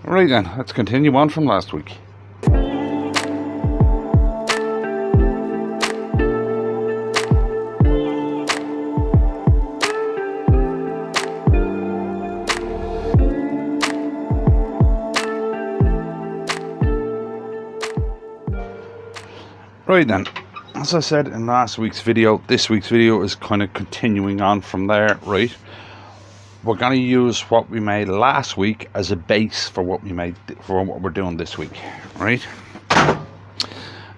Right then, let's continue on from last week. Right then, as I said in last week's video, this week's video is kind of continuing on from there, right? We're going to use what we made last week as a base for what we made, for what we're doing this week, right? As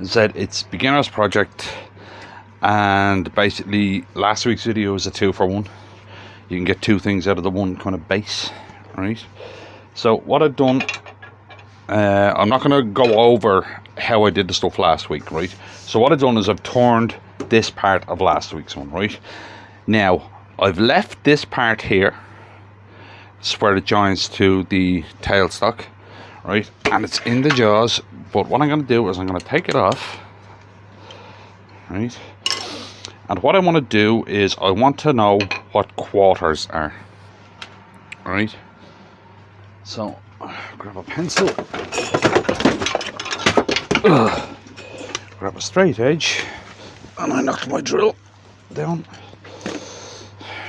I said, it's beginner's project, and basically last week's video is a 2-for-1. You can get two things out of the one kind of base, right? So what I've done, I'm not going to go over how I did the stuff last week, right? So what I've done is I've turned this part of last week's one, right? Now, I've left this part here. It's where it joins to the tailstock, right? And it's in the jaws, but what I'm going to do is I'm going to take it off, right? And what I want to do is I want to know what quarters are, right? So, grab a pencil, grab a straight edge, and I knocked my drill down,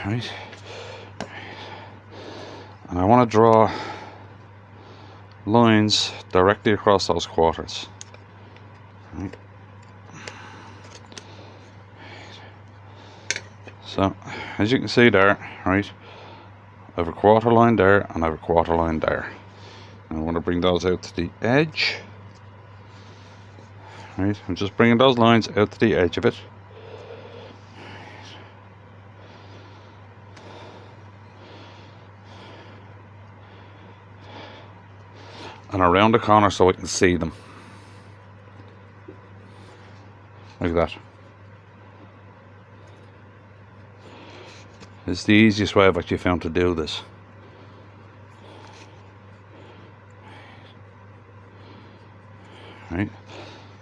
right? And I want to draw lines directly across those quarters, right? So, as you can see there, right, I have a quarter line there and I have a quarter line there. And I want to bring those out to the edge. Right, I'm just bringing those lines out to the edge of it. And around the corner so I can see them. Like that. It's the easiest way I've actually found to do this. Right.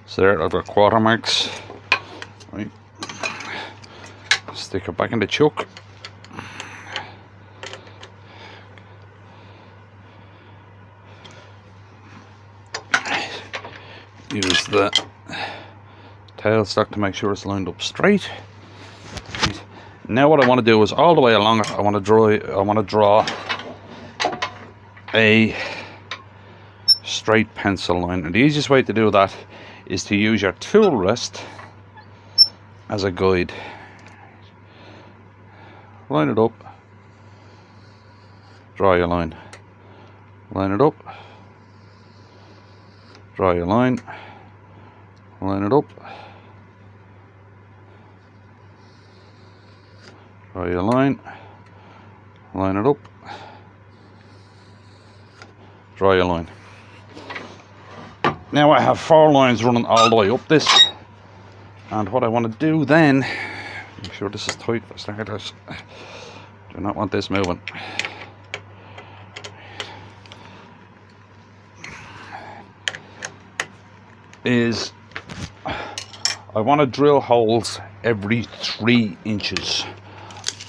So there I've got quarter marks. Right. Stick it back in the chuck. Use the tailstock to make sure it's lined up straight. Now what I want to do is all the way along it, I want to draw a straight pencil line, and the easiest way to do that is to use your tool rest as a guide. Line it up, draw your line, line it up, draw your line, line it up, draw your line, line it up, draw your line. Now I have 4 lines running all the way up this, and what I want to do then, make sure this is tight for starters, do not want this moving. Is I want to drill holes every 3 inches,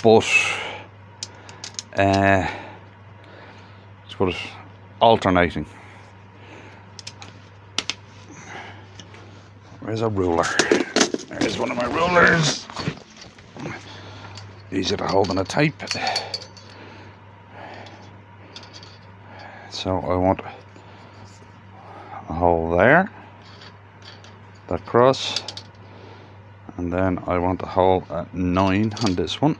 but let's put it alternating. Where's a ruler? There's one of my rulers. Easy to hold on a tape. So I want a hole there, that cross, and then I want a hole at 9 on this one.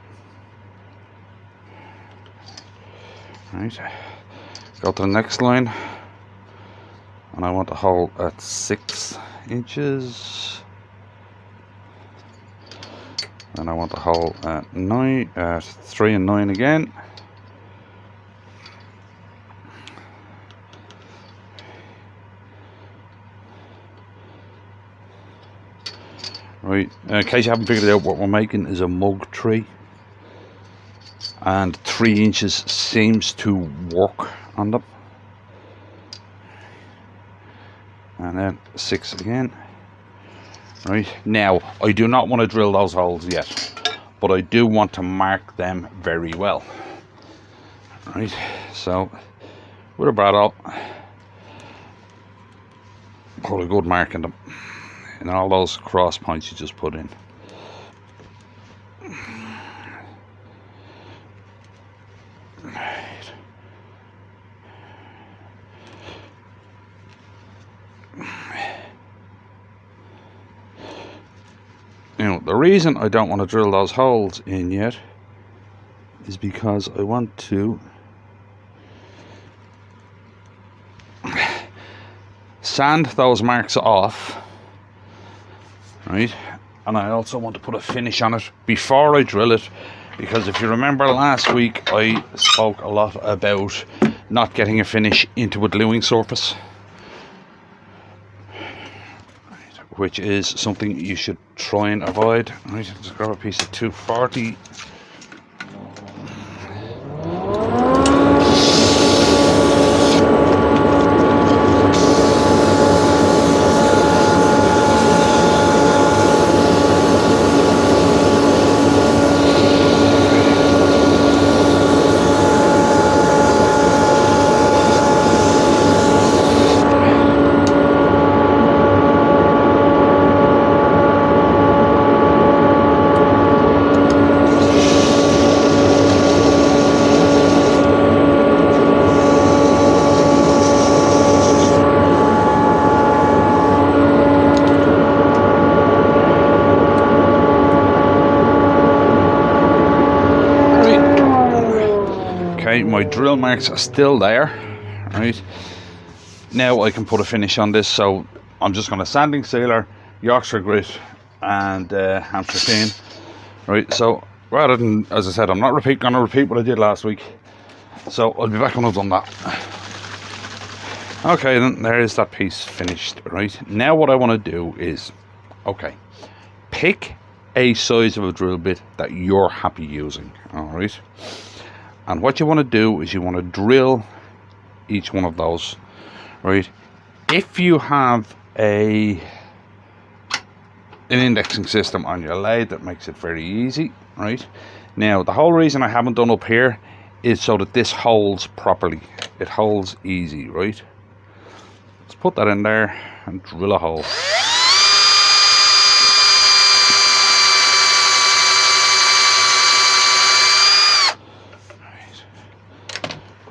Right. Go to the next line, and I want a hole at 6 inches. And I want a hole at 3 and 9 again. Right, in case you haven't figured out, what we're making is a mug tree, and 3 inches seems to work on them. And then 6 again. Right, now I do not want to drill those holes yet, but I do want to mark them very well. Right, so with a bradawl. Put a good mark in them, and all those cross points you just put in. Now, the reason I don't want to drill those holes in yet is because I want to sand those marks off, right? And I also want to put a finish on it before I drill it, because if you remember last week I spoke a lot about not getting a finish into a gluing surface, which is something you should try and avoid. Right, just grab a piece of 240. My drill marks are still there, right? Now I can put a finish on this, so I'm just going to sanding sealer, Yorkshire grit and Hampshire clean, right? So rather than, as I said, I'm not going to repeat what I did last week, so I'll be back when I've done that. Okay, then there is that piece finished, right? Now what I want to do is, okay, pick a size of a drill bit that you're happy using, all right? And what you want to do is you want to drill each one of those, right? If you have an indexing system on your lathe, that makes it very easy, right? Now, the whole reason I haven't done up here is so that this holds properly. It holds easy, right? Let's put that in there and drill a hole.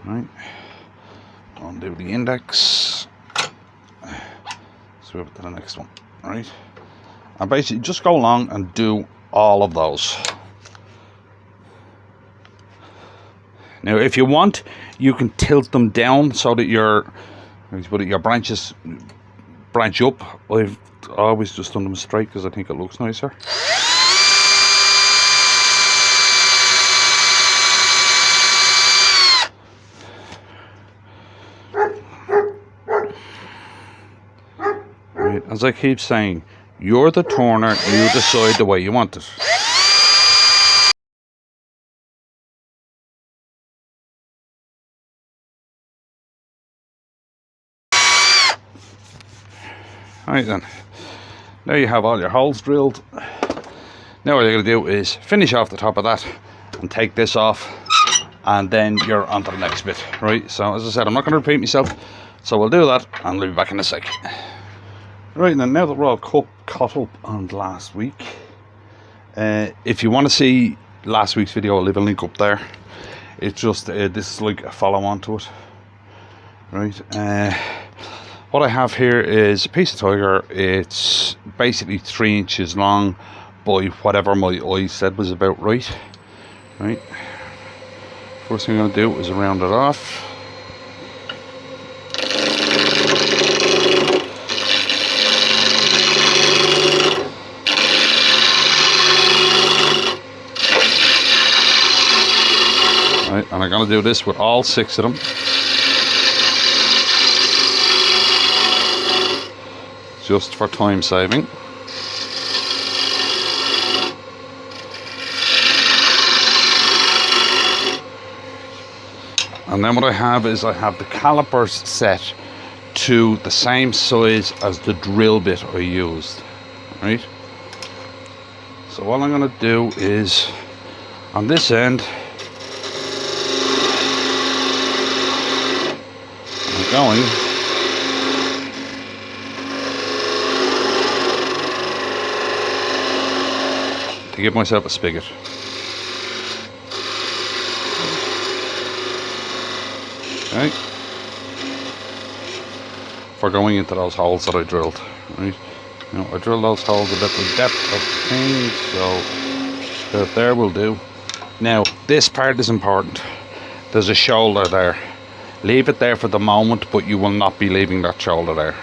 Right, undo the index, switch to the next one, right? And basically just go along and do all of those. Now if you want, you can tilt them down so that your branches branch up. I've always just done them straight because I think it looks nicer. As I keep saying, you're the turner, you decide the way you want it. Alright then, now you have all your holes drilled. Now what you're going to do is finish off the top of that and take this off, and then you're on to the next bit, right? So as I said, I'm not going to repeat myself, so we'll do that and we'll be back in a sec. Right then, now that we're all caught up on last week, if you want to see last week's video, I'll leave a link up there. It's just this is like a follow on to it, right? What I have here is a piece of tiger. It's basically 3 inches long by whatever my eye said was about right. First thing I'm going to do is round it off. Right, and I'm going to do this with all 6 of them. Just for time saving. And then what I have is I have the calipers set to the same size as the drill bit I used, right? So what I'm going to do is on this end, going. To give myself a spigot. Okay. For going into those holes that I drilled. Right. Now I drilled those holes a bit the depth of the thing, so that there will do. Now this part is important. There's a shoulder there. Leave it there for the moment, but you will not be leaving that shoulder there.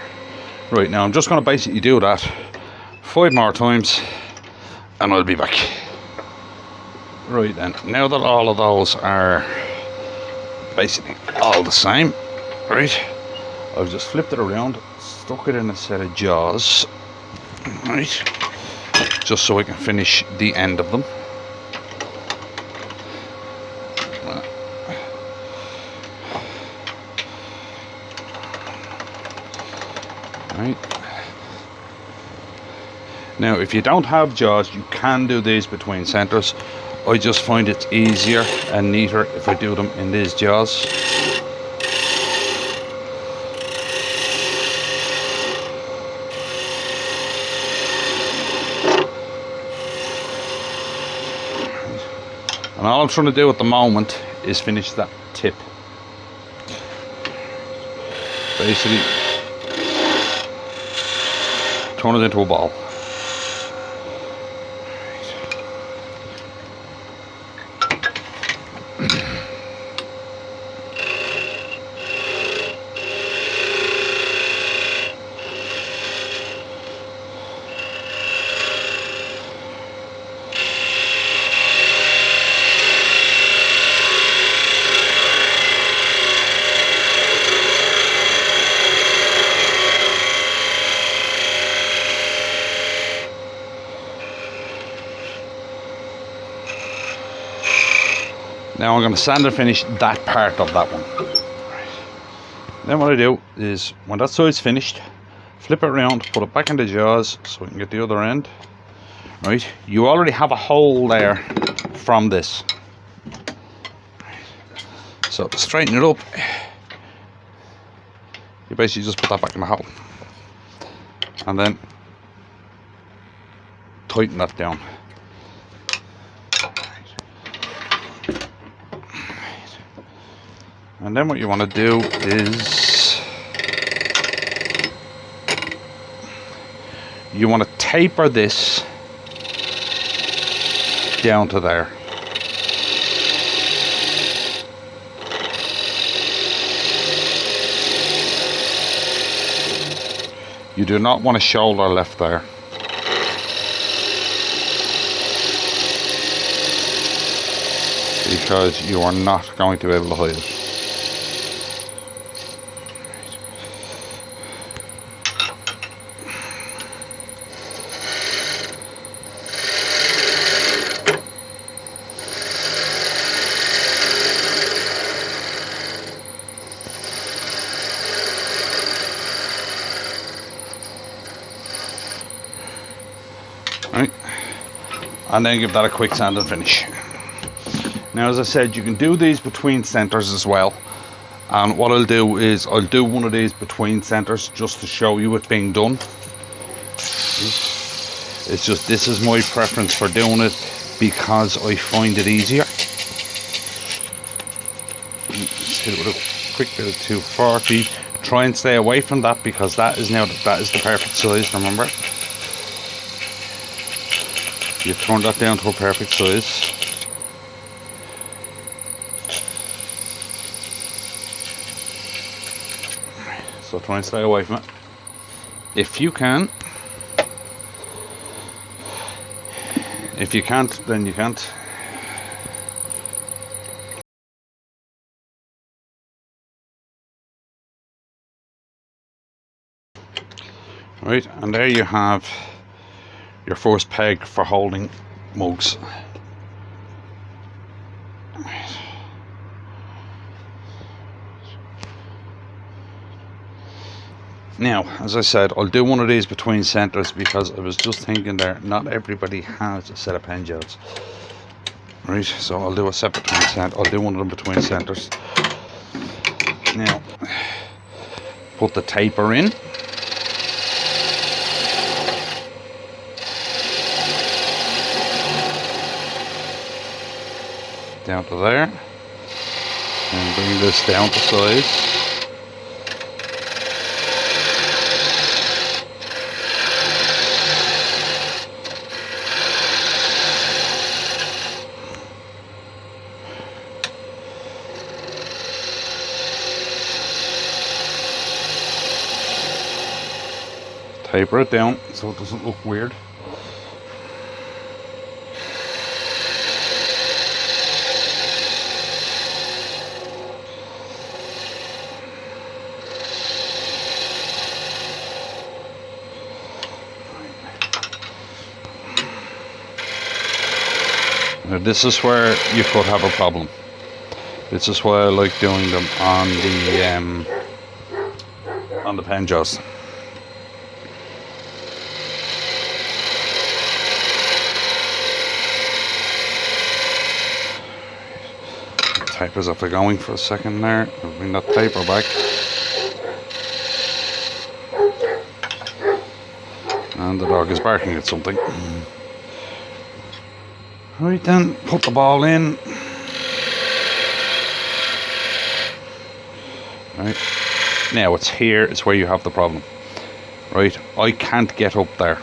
Right, now I'm just going to basically do that 5 more times and I'll be back. Right then, now that all of those are basically all the same, right, I've just flipped it around, stuck it in a set of jaws, right, just so I can finish the end of them. Right. Now if you don't have jaws, you can do these between centres. I just find it's easier and neater if I do them in these jaws. And all I'm trying to do at the moment is finish that tip. Basically turn it into a ball. Now I'm going to sand and finish that part of that one. Then what I do is, when that side's finished, flip it around, put it back in the jaws so we can get the other end. Right, you already have a hole there from this. So to straighten it up, you basically just put that back in the hole. And then tighten that down. And then what you want to do is you want to taper this down to there. You do not want a shoulder left there. Because you are not going to be able to hide it. Right, and then give that a quick sand and finish. Now, as I said, you can do these between centres as well, and what I'll do is I'll do one of these between centres just to show you it being done. It's just, this is my preference for doing it because I find it easier. Just hit it with a quick bit of 240. Try and stay away from that because that is the perfect size, remember. You turn that down to a perfect size. So try and stay away from it if you can. If you can't, then you can't. Right, and there you have your first peg for holding mugs. Now, as I said, I'll do one of these between centres because I was just thinking there, not everybody has a set of pen gels. Right, so I'll do a set between centres. I'll do one of them between centres. Now, put the taper in. Down to there. And bring this down to size. Taper it down so it doesn't look weird. Now this is where you could have a problem. This is why I like doing them on the pen jaws. Tapers after going for a second there. I'll bring that taper back. And the dog is barking at something. Right then, put the ball in. Right. Now it's here, it's where you have the problem. Right, I can't get up there.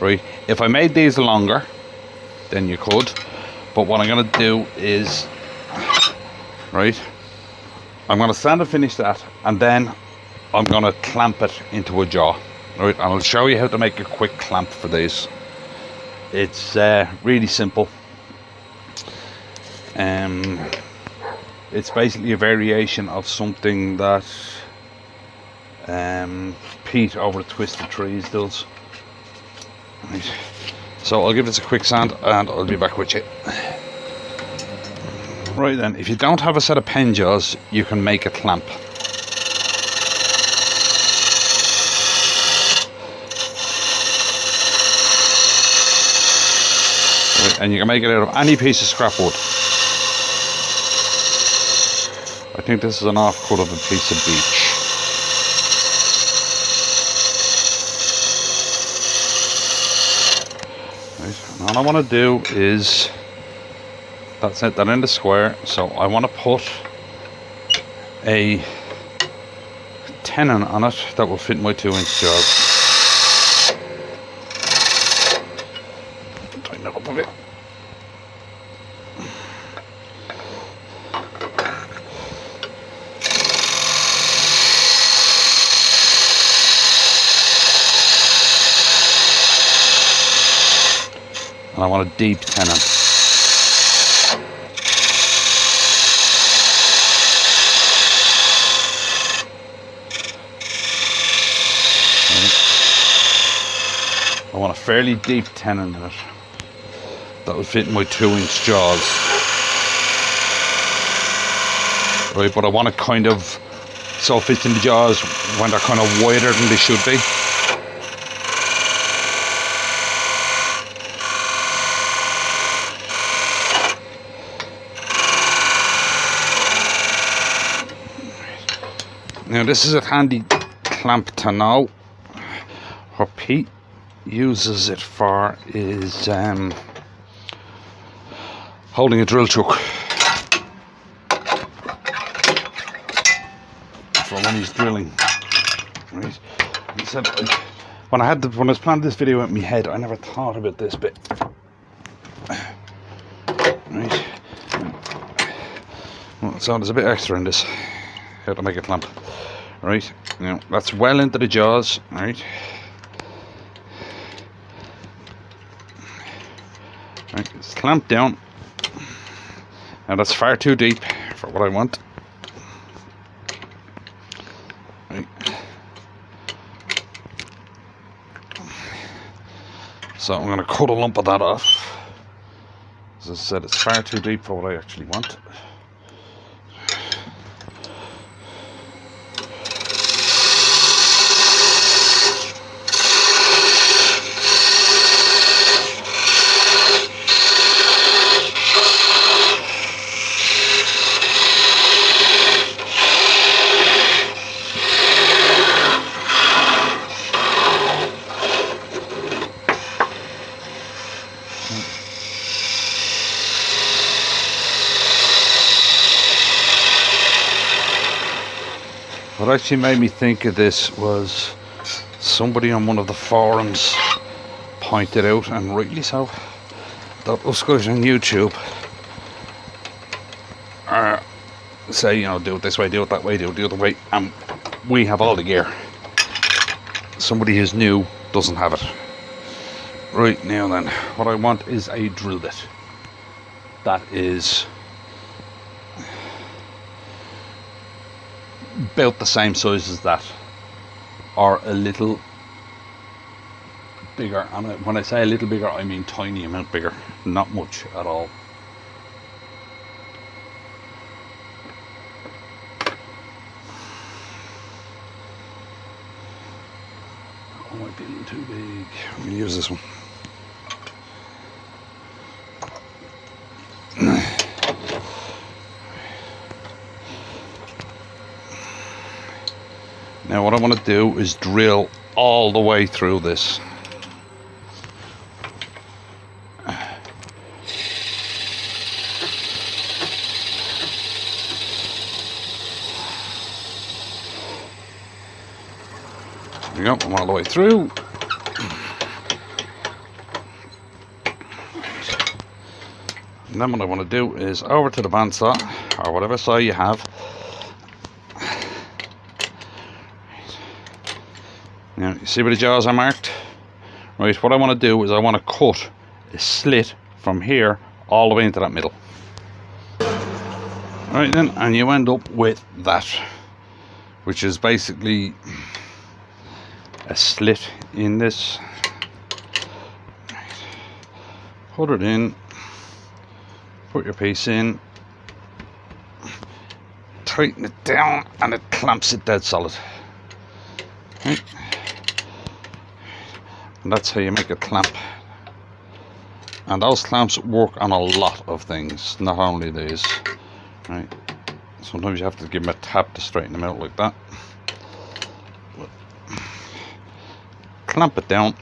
Right, if I made these longer, then you could. But what I'm going to do is, right, I'm going to stand and finish that, and then I'm going to clamp it into a jaw. Right, and I'll show you how to make a quick clamp for these. It's really simple. It's basically a variation of something that Pete over at Twisted Trees does. Right. So I'll give this a quick sand and I'll be back with you. Right then, if you don't have a set of pen jaws, you can make a clamp. Right, and you can make it out of any piece of scrap wood. I think this is an offcut of a piece of beech. Right, and all I want to do is, that's it, that in the square. So I want to put a tenon on it that will fit my 2-inch jaws. Tighten it up a bit. And I want a deep tenon. I want a fairly deep tenon in it that will fit my 2-inch jaws. Right, but I want it kind of so it fits in the jaws when they're kind of wider than they should be. Now this is a handy clamp to know. What Pete uses it for is holding a drill chuck for when he's drilling. Right. He said, when I was planning this video in my head, I never thought about this bit. Right. Well, so there's a bit extra in this. How to make a clamp. Right, now that's well into the jaws, right? Right, it's clamped down. Now that's far too deep for what I want. Right. So I'm going to cut a lump of that off. As I said, it's far too deep for what I actually want. actually made me think of this was somebody on one of the forums pointed out, and rightly so, that us guys on YouTube say, you know, do it this way, do it that way, do it the other way, and we have all the gear. Somebody who's new doesn't have it. Right, now then, what I want is a drill bit that is about the same size as that, or a little bigger. And when I say a little bigger, I mean tiny amount bigger, not much at all. Oh, might be a little too big. I'm going to use this one. Now what I want to do is drill all the way through this. There we go, I'm all the way through. And then what I want to do is over to the bandsaw, or whatever saw you have. Now, you see where the jaws are marked? Right, what I want to do is I want to cut a slit from here all the way into that middle. Right then, and you end up with that, which is basically a slit in this. Put it in, put your piece in, tighten it down, and it clamps it dead solid. Right. And that's how you make a clamp. And those clamps work on a lot of things, not only these. Right. Sometimes you have to give them a tap to straighten them out like that. But clamp it down,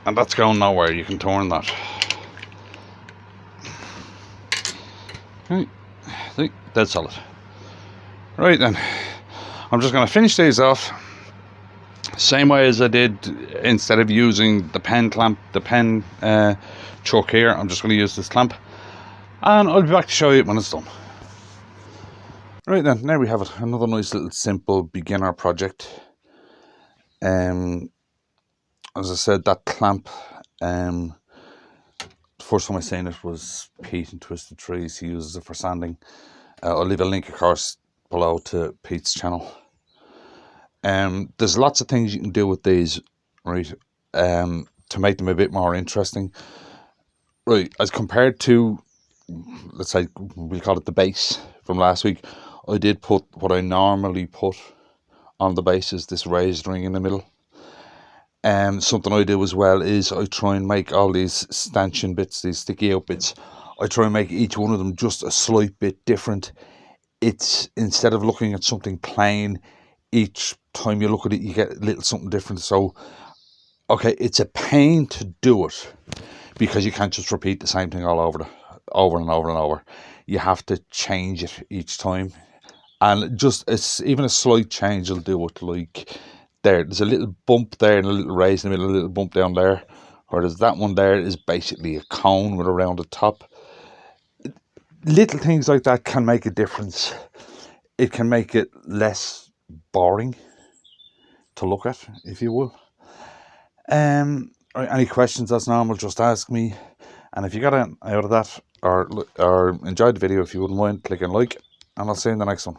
and that's going nowhere. You can turn that. Right. See, dead solid. Right then, I'm just going to finish these off same way as I did. Instead of using the pen clamp, the pen chuck here, I'm just going to use this clamp, and I'll be back to show you when it's done. Right then, there we have it, another nice little simple beginner project. As I said, that clamp, the first time I seen it was Pete in Twisted Trees. He uses it for sanding. I'll leave a link, of course, below to Pete's channel. There's lots of things you can do with these, right, to make them a bit more interesting. Right, as compared to, let's say, we'll call it the base from last week, I did put what I normally put on the base, is this raised ring in the middle. Something I do as well is I try and make all these stanchion bits, these sticky out bits, I try and make each one of them just a slight bit different. It's, instead of looking at something plain, each time you look at it you get a little something different. So okay, it's a pain to do it because you can't just repeat the same thing all over and over. You have to change it each time, and just even a slight change will do it. Like there's a little bump there and a little raise in the middle, a little bump down there, whereas that one there is basically a cone with a rounded top. Little things like that can make a difference. It can make it less boring to look at, if you will. Any questions, as normal, just ask me. And if you got out of that or enjoyed the video, if you wouldn't mind clicking like, and I'll see you in the next one.